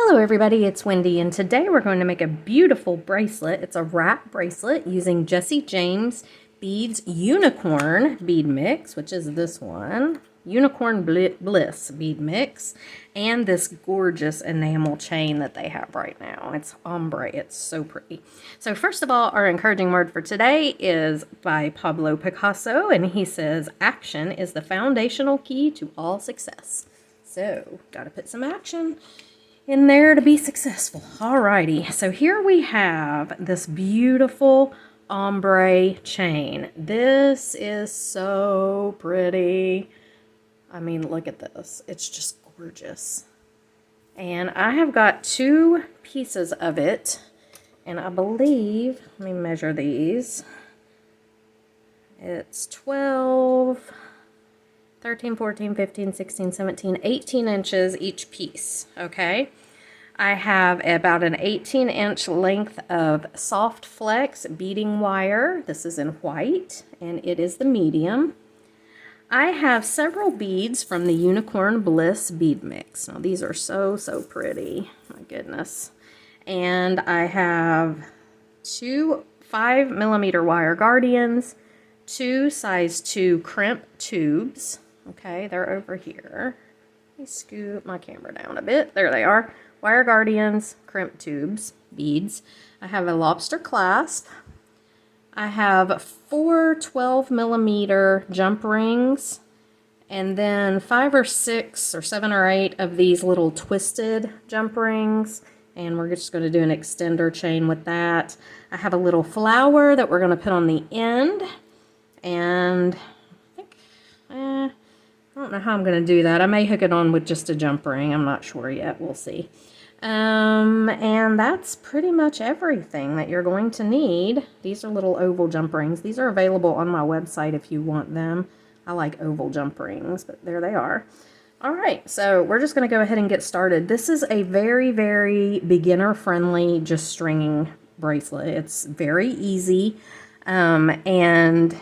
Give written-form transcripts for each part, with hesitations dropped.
Hello everybody, it's Wendy, and today we're going to make a beautiful bracelet. It's a wrap bracelet using Jesse James Beads Unicorn bead mix, which is this one, Unicorn Bliss bead mix, and this gorgeous enamel chain that they have right now. It's ombre. It's so pretty. So first of all, our encouraging word for today is by Pablo Picasso, and he says, action is the foundational key to all success. So, gotta put some action in there to be successful. Alrighty, so here we have this beautiful ombre chain. This is so pretty. I mean, look at this. It's just gorgeous. And I have got two pieces of it, and I believe, let me measure these. It's 12, 13, 14, 15, 16, 17, 18 inches each piece, okay? I have about an 18-inch length of soft flex beading wire. This is in white, and it is the medium. I have several beads from the Unicorn Bliss bead mix. Now, these are so, so pretty. My goodness. And I have two 5mm wire guardians, two size 2 crimp tubes. Okay, they're over here. Let me scoot my camera down a bit. There they are. Wire guardians, crimp tubes, beads. I have a lobster clasp. I have 4 12mm jump rings, and then 5 or 6 or 7 or 8 of these little twisted jump rings. And we're just going to do an extender chain with that. I have a little flower that we're going to put on the end. And I think, I don't know how I'm going to do that. I may hook it on with just a jump ring. I'm not sure yet. We'll see. And that's pretty much everything that you're going to need. These are little oval jump rings. These are available on my website if you want them. I like oval jump rings, but there they are. All right, so we're just going to go ahead and get started. This is a very, very beginner-friendly just stringing bracelet. It's very easy, and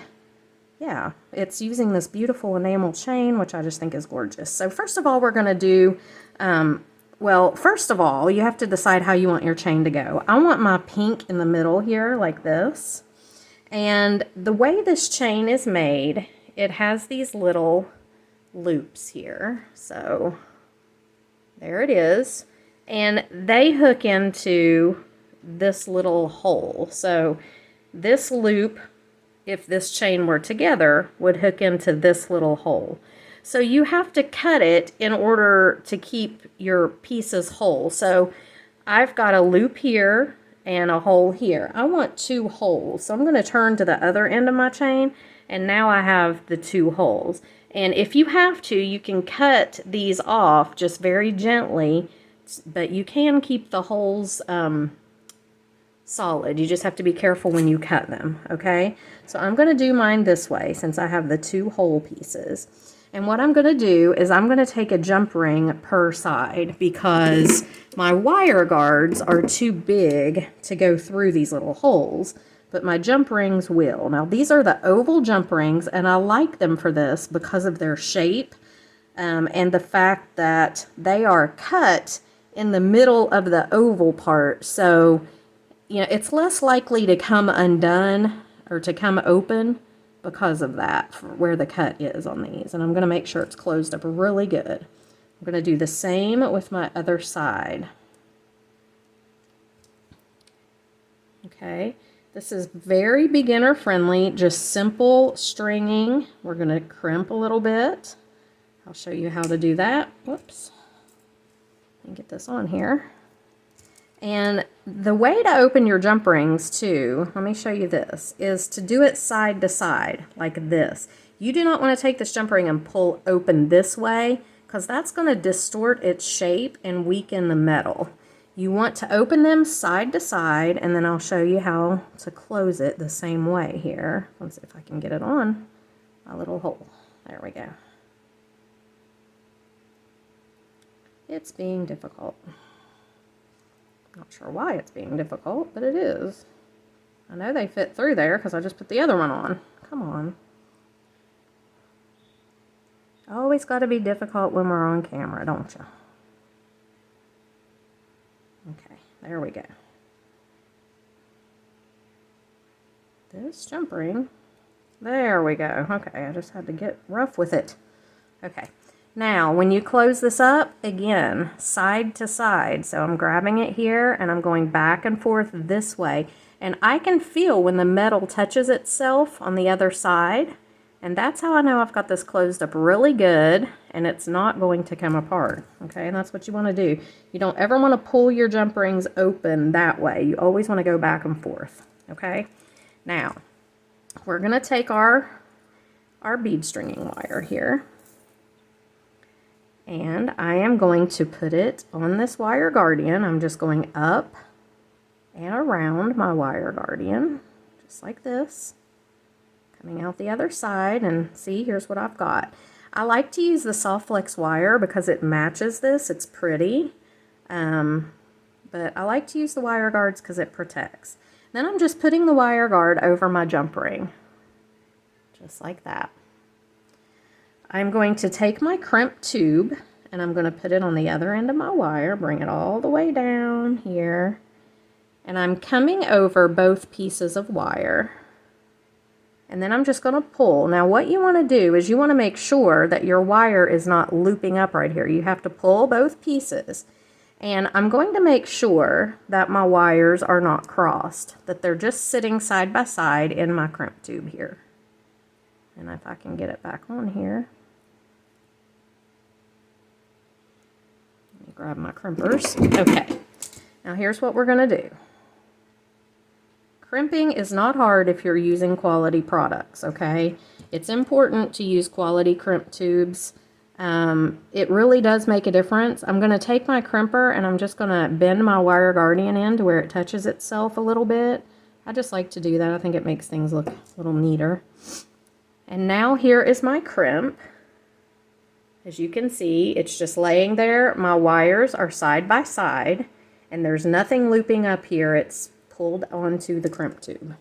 yeah, it's using this beautiful enamel chain, which I just think is gorgeous. So first of all, we're going to do, well, first of all, you have to decide how you want your chain to go. I want my pink in the middle here, like this. And the way this chain is made, it has these little loops here. So there it is. And they hook into this little hole. So this loop, if this chain were together, would hook into this little hole. So you have to cut it in order to keep your pieces whole. So I've got a loop here and a hole here. I want 2 holes. So I'm going to turn to the other end of my chain, and now I have the 2 holes. And if you have to, you can cut these off just very gently, but you can keep the holes solid. You just have to be careful when you cut them, okay? So I'm going to do mine this way since I have the 2 hole pieces. And what I'm going to do is I'm going to take a jump ring per side because my wire guards are too big to go through these little holes, but my jump rings will. Now, these are the oval jump rings, and I like them for this because of their shape and the fact that they are cut in the middle of the oval part. So, you know, it's less likely to come undone or to come open because of that, where the cut is on these. And I'm going to make sure it's closed up really good. I'm going to do the same with my other side. Okay, this is very beginner friendly, just simple stringing. We're going to crimp a little bit. I'll show you how to do that. Whoops. Let me get this on here. And the way to open your jump rings too, let me show you this, is to do it side to side like this. You do not want to take this jump ring and pull open this way because that's going to distort its shape and weaken the metal. You want to open them side to side, and then I'll show you how to close it the same way here. Let's see if I can get it on my little hole. There we go. It's being difficult. Not sure why it's being difficult, but it is. I know they fit through there because I just put the other one on. Come on. Always got to be difficult when we're on camera, don't you? Okay, there we go. This jump ring, there we go. Okay, I just had to get rough with it. Okay, now when you close this up, again, side to side. So I'm grabbing it here and I'm going back and forth this way. And I can feel when the metal touches itself on the other side. And that's how I know I've got this closed up really good and it's not going to come apart. Okay, and that's what you want to do. You don't ever want to pull your jump rings open that way. You always want to go back and forth. Okay, now we're going to take our bead stringing wire here. And I am going to put it on this wire guardian. I'm just going up and around my wire guardian, just like this. Coming out the other side, and see, here's what I've got. I like to use the soft flex wire because it matches this. It's pretty. But I like to use the wire guards because it protects. Then I'm just putting the wire guard over my jump ring, just like that. I'm going to take my crimp tube and I'm going to put it on the other end of my wire, bring it all the way down here, and I'm coming over both pieces of wire. And then I'm just going to pull. Now what you want to do is you want to make sure that your wire is not looping up right here. You have to pull both pieces. And I'm going to make sure that my wires are not crossed, that they're just sitting side by side in my crimp tube here. And if I can get it back on here. Let me grab my crimpers. Okay, now here's what we're going to do. Crimping is not hard if you're using quality products, okay? It's important to use quality crimp tubes. It really does make a difference. I'm going to take my crimper and I'm just going to bend my wire guardian in to where it touches itself a little bit. I just like to do that. I think it makes things look a little neater. And now here is my crimp. As you can see, it's just laying there. My wires are side by side and there's nothing looping up here. It's pulled onto the crimp tube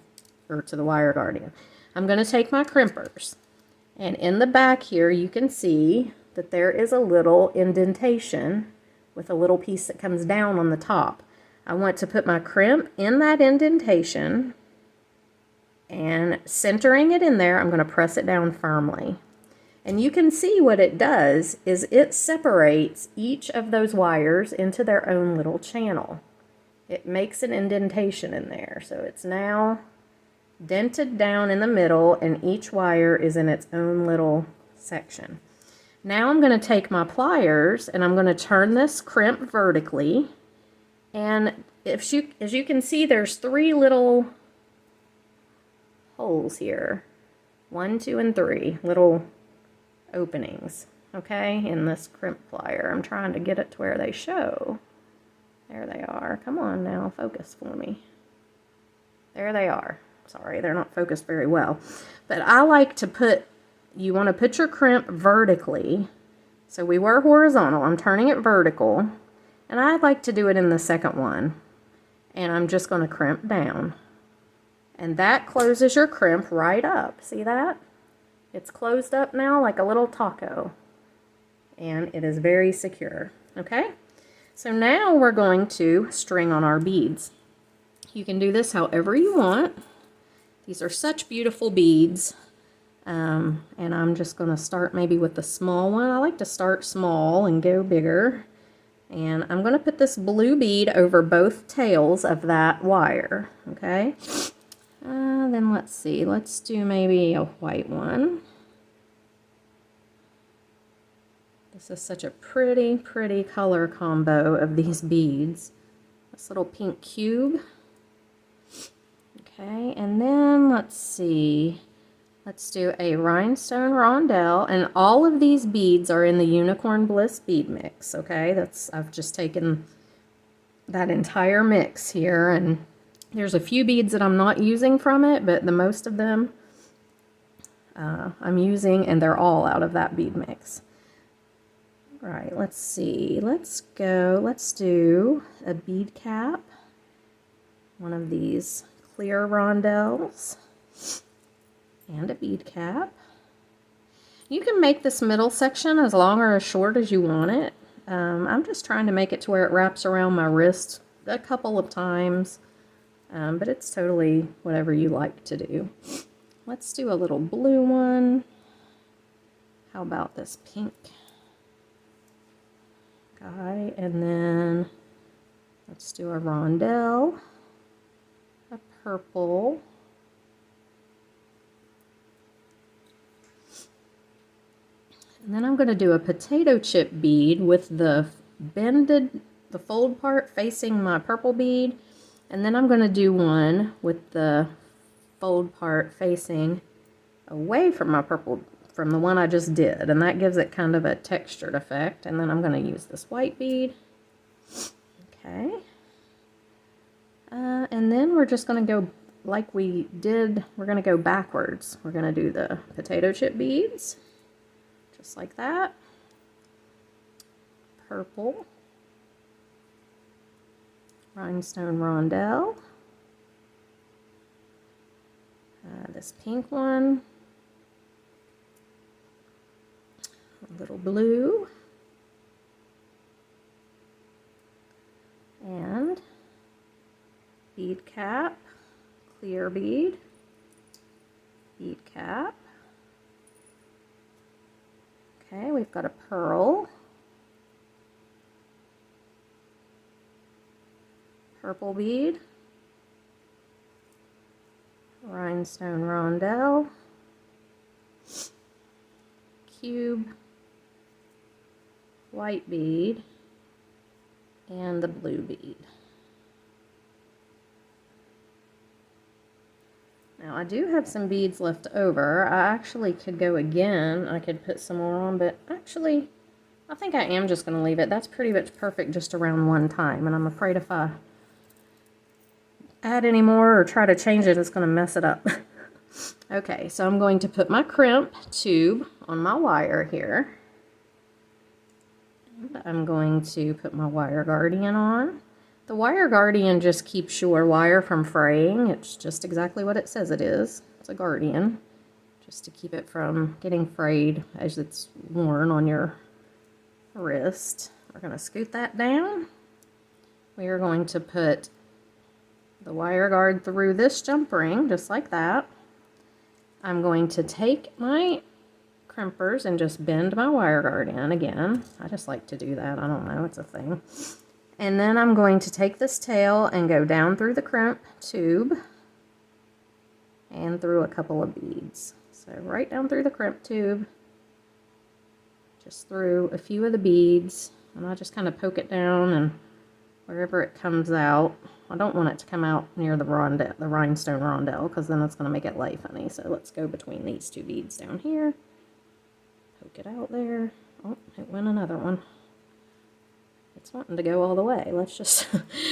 or to the wire guardian. I'm going to take my crimpers and in the back here you can see that there is a little indentation with a little piece that comes down on the top. I want to put my crimp in that indentation and centering it in there, I'm going to press it down firmly. And you can see what it does is it separates each of those wires into their own little channel. It makes an indentation in there. So it's now dented down in the middle and each wire is in its own little section. Now I'm going to take my pliers and I'm going to turn this crimp vertically. And as you can see, there's 3 little holes here. 1, 2, and 3 little openings, okay, in this crimp plier. I'm trying to get it to where they show. There they are. Come on now, focus for me. There they are. Sorry, they're not focused very well. But I like to put, you want to put your crimp vertically. So we were horizontal. I'm turning it vertical. And I like to do it in the second one. And I'm just going to crimp down. And that closes your crimp right up. See that? It's closed up now like a little taco. And it is very secure. Okay? So now we're going to string on our beads. You can do this however you want. These are such beautiful beads. And I'm just going to start maybe with the small one. I like to start small and go bigger. And I'm going to put this blue bead over both tails of that wire. Okay? Then let's see. Let's do maybe a white one. This is such a pretty, pretty color combo of these beads. This little pink cube. Okay, and then let's see. Let's do a rhinestone rondelle, and all of these beads are in the Unicorn Bliss bead mix. Okay, I've just taken that entire mix here, and there's a few beads that I'm not using from it, but the most of them I'm using, and they're all out of that bead mix. Right, let's see. Let's do a bead cap. One of these clear rondelles. And a bead cap. You can make this middle section as long or as short as you want it. I'm just trying to make it to where it wraps around my wrist a couple of times, but it's totally whatever you like to do. Let's do a little blue one. How about this pink guy? And then let's do a rondelle, a purple, and then I'm going to do a potato chip bead with the fold part facing my purple bead, and then I'm going to do one with the fold part facing away from my purple, from the one I just did, and that gives it kind of a textured effect. And then I'm going to use this white bead. Okay. And then we're just going to go like we did, we're going to go backwards. We're going to do the potato chip beads, just like that. Purple. Rhinestone rondelle. This pink one. A little blue. And bead cap, clear bead, bead cap. Okay, we've got a pearl, purple bead, rhinestone rondelle, cube, white bead, and the blue bead. Now I do have some beads left over. I actually could go again. I could put some more on, but actually I think I am just going to leave it. That's pretty much perfect just around one time, and I'm afraid if I add any more or try to change it, it's going to mess it up. Okay, so I'm going to put my crimp tube on my wire here. And I'm going to put my wire guardian on. The wire guardian just keeps your wire from fraying. It's just exactly what it says it is. It's a guardian, just to keep it from getting frayed as it's worn on your wrist. We're going to scoot that down. We are going to put the wire guard through this jump ring, just like that. I'm going to take my crimpers and just bend my wire guard in again. I just like to do that. I don't know, it's a thing. And then I'm going to take this tail and go down through the crimp tube and through a couple of beads. So right down through the crimp tube, just through a few of the beads, and I just kind of poke it down, and wherever it comes out, I don't want it to come out near the rhinestone rondelle, because then it's going to make it lay funny. So let's go between these two beads down here, poke it out there. Oh, it went another one. It's wanting to go all the way. Let's just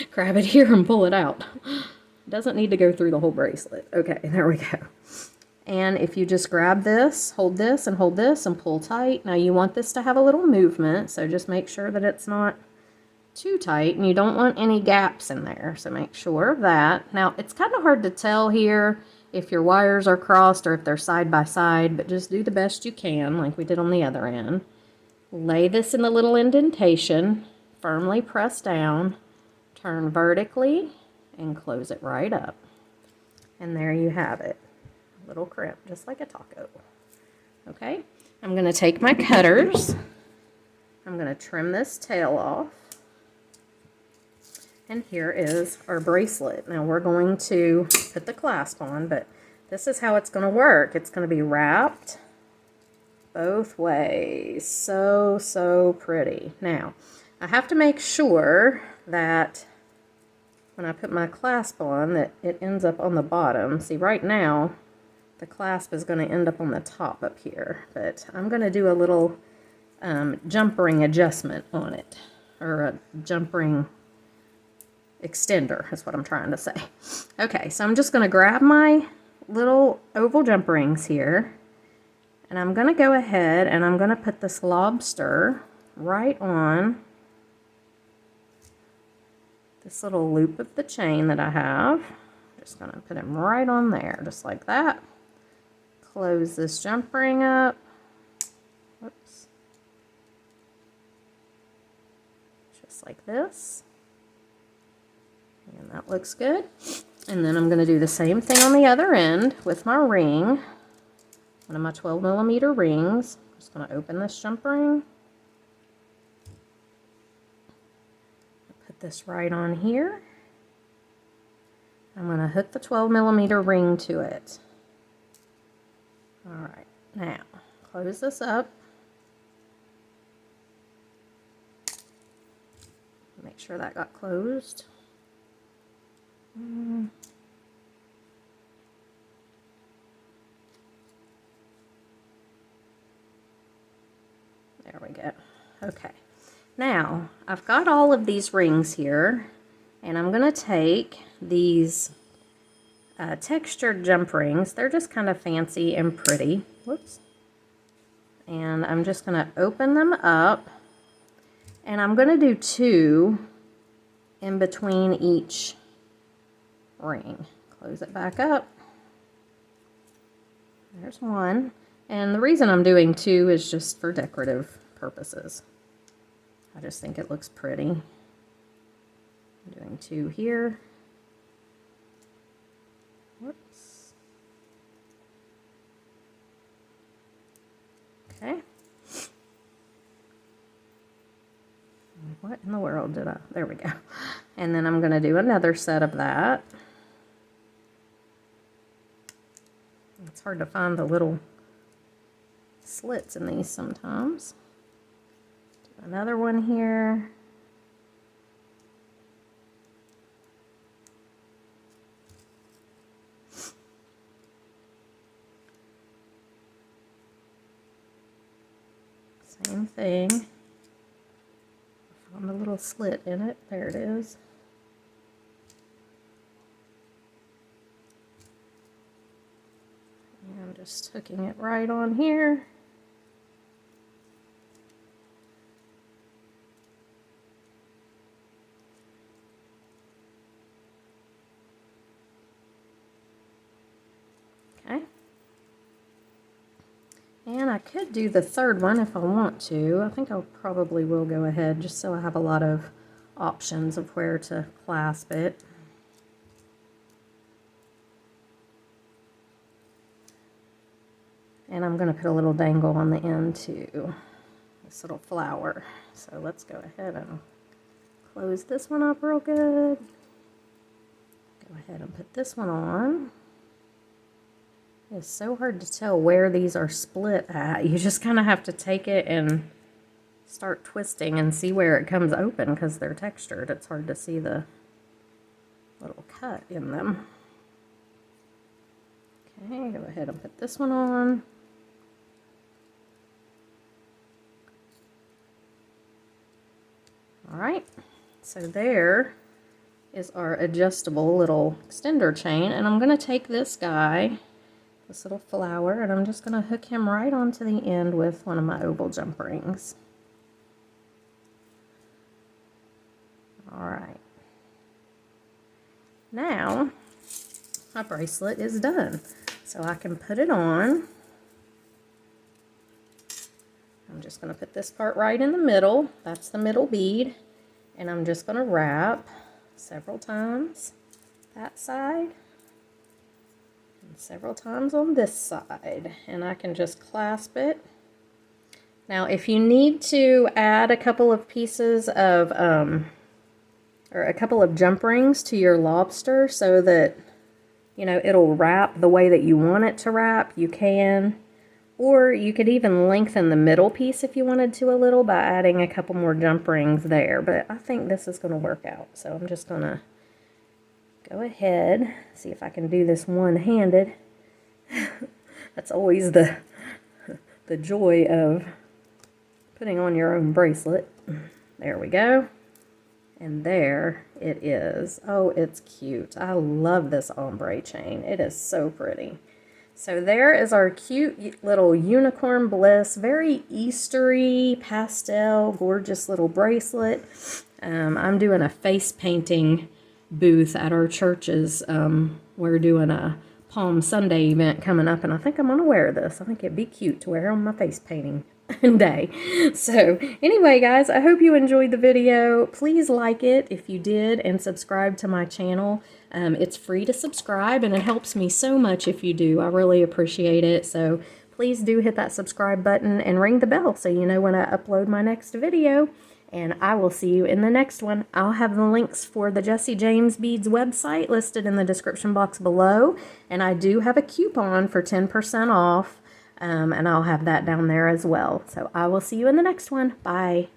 grab it here and pull it out. It doesn't need to go through the whole bracelet. Okay, there we go. And if you just grab this, hold this, and hold this, and pull tight. Now you want this to have a little movement, so just make sure that it's not too tight, and you don't want any gaps in there, so make sure of that. Now, it's kind of hard to tell here if your wires are crossed or if they're side by side, but just do the best you can, like we did on the other end. Lay this in the little indentation, firmly press down, turn vertically, and close it right up. And there you have it. A little crimp, just like a taco. Okay, I'm going to take my cutters. I'm going to trim this tail off. And here is our bracelet. Now we're going to put the clasp on, but this is how it's going to work. It's going to be wrapped both ways. So, so pretty. Now, I have to make sure that when I put my clasp on that it ends up on the bottom. See, right now the clasp is going to end up on the top up here, but I'm going to do a little jump ring adjustment on it, or a jump ring extender is what I'm trying to say. Okay, so I'm just going to grab my little oval jump rings here, and I'm going to go ahead and I'm going to put this lobster right on this little loop of the chain that I have. Just going to put him right on there, just like that. Close this jump ring up. Whoops. Just like this. And that looks good. And then I'm going to do the same thing on the other end with my ring. One of my 12mm rings. I'm just going to open this jump ring. Put this right on here. I'm going to hook the 12mm ring to it. Alright, now close this up. Make sure that got closed. There we go. Okay. Now, I've got all of these rings here, and I'm going to take these textured jump rings. They're just kind of fancy and pretty. Whoops. And I'm just going to open them up, and I'm going to do 2 in between each ring. Close it back up. There's 1. And the reason I'm doing 2 is just for decorative purposes. I just think it looks pretty. I'm doing 2 here. Whoops. Okay. What in the world did I? There we go. And then I'm going to do another set of that. It's hard to find the little slits in these sometimes. Do another one here. Same thing. Found a little slit in it. There it is. And I'm just hooking it right on here. Okay. And I could do the third one if I want to. I think I probably will go ahead just so I have a lot of options of where to clasp it. And I'm going to put a little dangle on the end too. This little flower. So let's go ahead and close this one up real good. Go ahead and put this one on. It's so hard to tell where these are split at. You just kind of have to take it and start twisting and see where it comes open because they're textured. It's hard to see the little cut in them. Okay, go ahead and put this one on. Alright, so there is our adjustable little extender chain, and I'm going to take this guy, this little flower, and I'm just going to hook him right onto the end with one of my oval jump rings. Alright, now my bracelet is done, so I can put it on. I'm just going to put this part right in the middle. That's the middle bead. And I'm just going to wrap several times that side and several times on this side. And I can just clasp it. Now, if you need to add a couple of pieces of, or a couple of jump rings to your lobster so that, you know, it'll wrap the way that you want it to wrap, you can. Or you could even lengthen the middle piece if you wanted to a little by adding a couple more jump rings there. But I think this is going to work out. So I'm just going to go ahead, see if I can do this one-handed. That's always the joy of putting on your own bracelet. There we go. And there it is. Oh, it's cute. I love this ombre chain. It is so pretty. So there is our cute little unicorn bliss, very Eastery, pastel, gorgeous little bracelet. I'm doing a face painting booth at our church's. We're doing a Palm Sunday event coming up, and I think I'm going to wear this. I think it'd be cute to wear on my face painting. day. So anyway, guys, I hope you enjoyed the video. Please like it if you did, and subscribe to my channel. It's free to subscribe, and it helps me so much if you do. I really appreciate it. So please do hit that subscribe button and ring the bell so you know when I upload my next video. And I will see you in the next one. I'll have the links for the Jesse James Beads website listed in the description box below. And I do have a coupon for 10% off. And I'll have that down there as well. So I will see you in the next one. Bye.